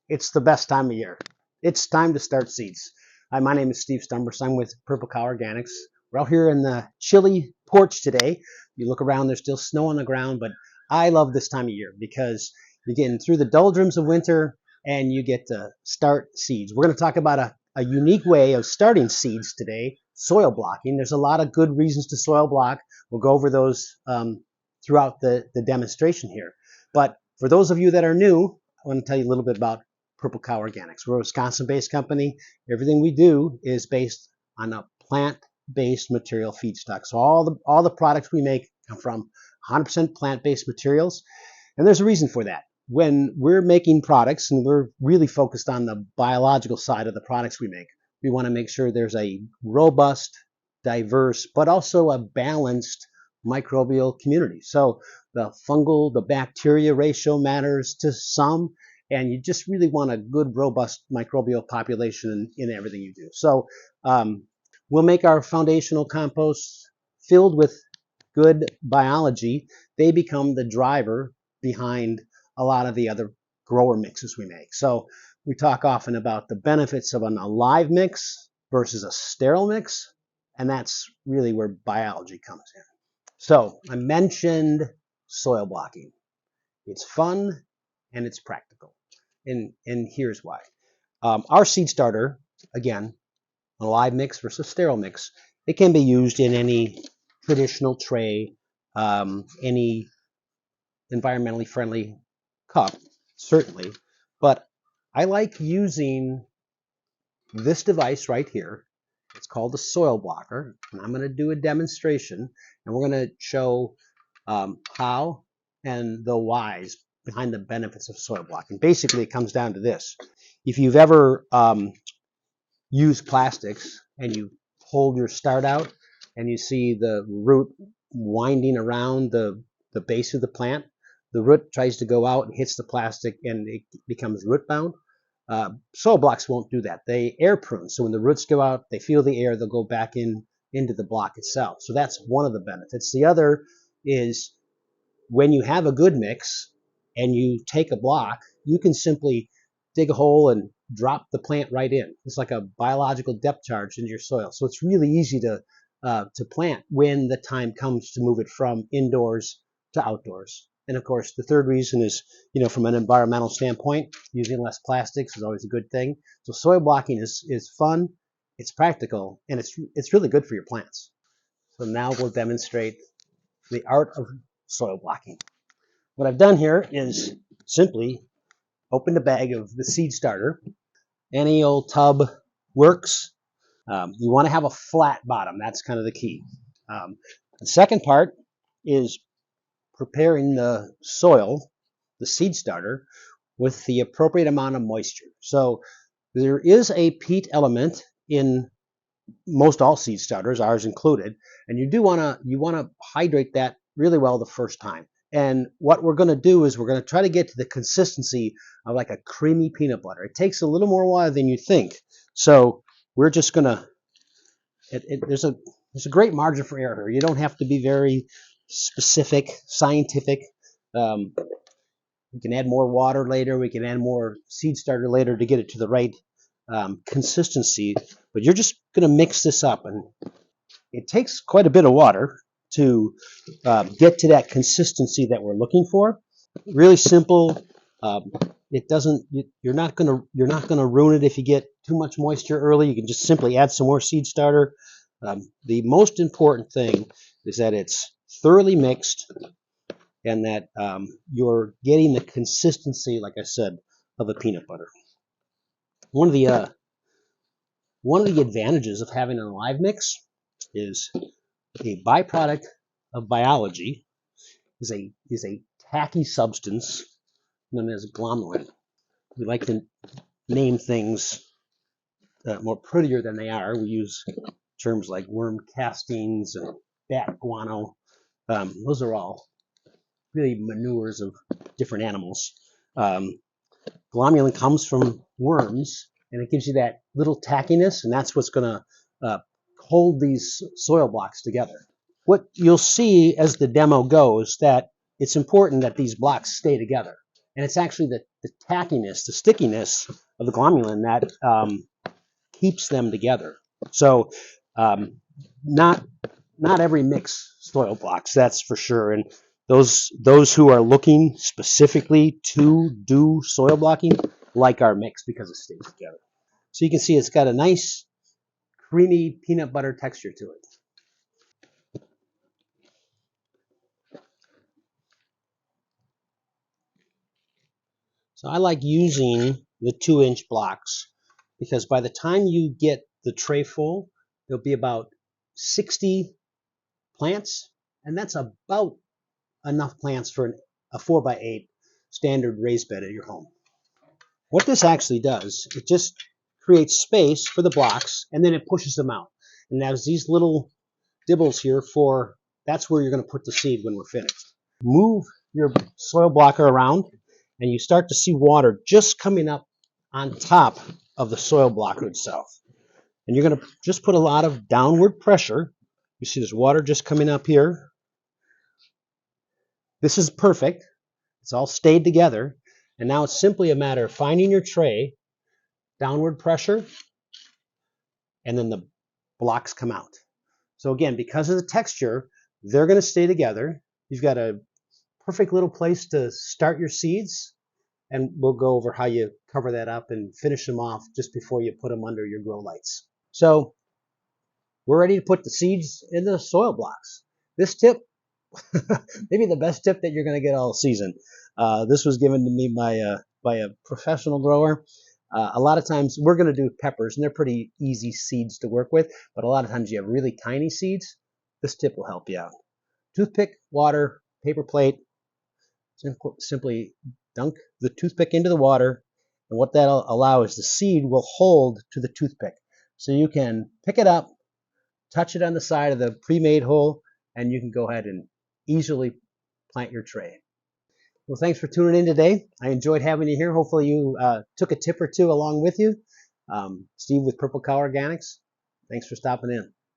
It's the best time of year. It's time to start seeds. Hi, my name is Steve Stumbers. I'm with Purple Cow Organics. We're out here in the chilly porch today. You look around, there's still snow on the ground, but I love this time of year because you're getting through the doldrums of winter and you get to start seeds. We're going to talk about a unique way of starting seeds today, soil blocking. There's a lot of good reasons to soil block. We'll go over those throughout the demonstration here. But for those of you that are new, I want to tell you a little bit about Purple Cow Organics. We're a Wisconsin-based company. Everything we do is based on a plant-based material feedstock. So all the products we make come from 100% plant-based materials, and there's a reason for that. When we're making products, and we're really focused on the biological side of the products we make, we want to make sure there's a robust, diverse, but also a balanced microbial community. So the fungal, the bacteria ratio matters to some, and you just really want a good, robust microbial population in everything you do. So we'll make our foundational composts filled with good biology. They become the driver behind a lot of the other grower mixes we make. So we talk often about the benefits of an alive mix versus a sterile mix, and that's really where biology comes in. So I mentioned soil blocking. It's fun and it's practical. And here's why. Our seed starter, again, a live mix versus sterile mix, it can be used in any traditional tray, any environmentally friendly cup, certainly. But I like using this device right here. It's called a soil blocker, and I'm going to do a demonstration, and we're going to show how and the whys behind the benefits of soil blocking. Basically, it comes down to this. If you've ever used plastics and you hold your start out and you see the root winding around the base of the plant, the root tries to go out and hits the plastic and it becomes root bound. Soil blocks won't do that. They air prune. So when the roots go out, they feel the air, they'll go back into the block itself. So that's one of the benefits. The other is when you have a good mix and you take a block, you can simply dig a hole and drop the plant right in. It's like a biological depth charge into your soil. So it's really easy to plant when the time comes to move it from indoors to outdoors. And of course, the third reason is, from an environmental standpoint, using less plastics is always a good thing. So soil blocking is fun, it's practical, and it's really good for your plants. So now we'll demonstrate the art of soil blocking. What I've done here is simply opened a bag of the seed starter. Any old tub works. You want to have a flat bottom. That's kind of the key. The second part is preparing the soil, the seed starter, with the appropriate amount of moisture. So there is a peat element in most all seed starters, ours included, and you want to hydrate that really well the first time. And what we're going to do is we're going to try to get to the consistency of like a creamy peanut butter. It takes a little more while than you think. So we're just going to, there's a great margin for error here. You don't have to be very specific, scientific. We can add more water later. We can add more seed starter later to get it to the right consistency. But you're just going to mix this up. And it takes quite a bit of water to get to that consistency that we're looking for. Really simple. It doesn't. You're not gonna ruin it if you get too much moisture early. You can just simply add some more seed starter. The most important thing is that it's thoroughly mixed and that you're getting the consistency, like I said, of a peanut butter. One of the advantages of having an alive mix is a byproduct of biology is a tacky substance known as glomalin. We like to name things more prettier than they are. We use terms like worm castings and bat guano. Those are all really manures of different animals. Glomalin comes from worms, and it gives you that little tackiness, and that's what's going to hold these soil blocks together. What you'll see as the demo goes, that it's important that these blocks stay together. And it's actually the tackiness, the stickiness of the glomalin that keeps them together. So not every mix soil blocks, that's for sure. And those who are looking specifically to do soil blocking like our mix because it stays together. So you can see it's got a nice creamy peanut butter texture to it. So I like using the 2-inch blocks because by the time you get the tray full, there'll be about 60 plants, and that's about enough plants for a 4x8 standard raised bed at your home. What this actually does, it just creates space for the blocks, and then it pushes them out. And there's these little dibbles here for, that's where you're going to put the seed when we're finished. Move your soil blocker around, and you start to see water just coming up on top of the soil blocker itself. And you're going to just put a lot of downward pressure. You see there's water just coming up here. This is perfect. It's all stayed together. And now it's simply a matter of finding your tray, downward pressure, and then the blocks come out. So again, because of the texture, they're going to stay together. You've got a perfect little place to start your seeds, and we'll go over how you cover that up and finish them off just before you put them under your grow lights. So we're ready to put the seeds in the soil blocks. This tip, maybe the best tip that you're going to get all season. This was given to me by a professional grower. A lot of times we're going to do peppers, and they're pretty easy seeds to work with, but a lot of times you have really tiny seeds. This tip will help you out. Toothpick, water, paper plate. Simply dunk the toothpick into the water, and what that'll allow is the seed will hold to the toothpick. So you can pick it up, touch it on the side of the pre-made hole, and you can go ahead and easily plant your tray. Well, thanks for tuning in today. I enjoyed having you here. Hopefully you took a tip or two along with you. Steve with Purple Cow Organics. Thanks for stopping in.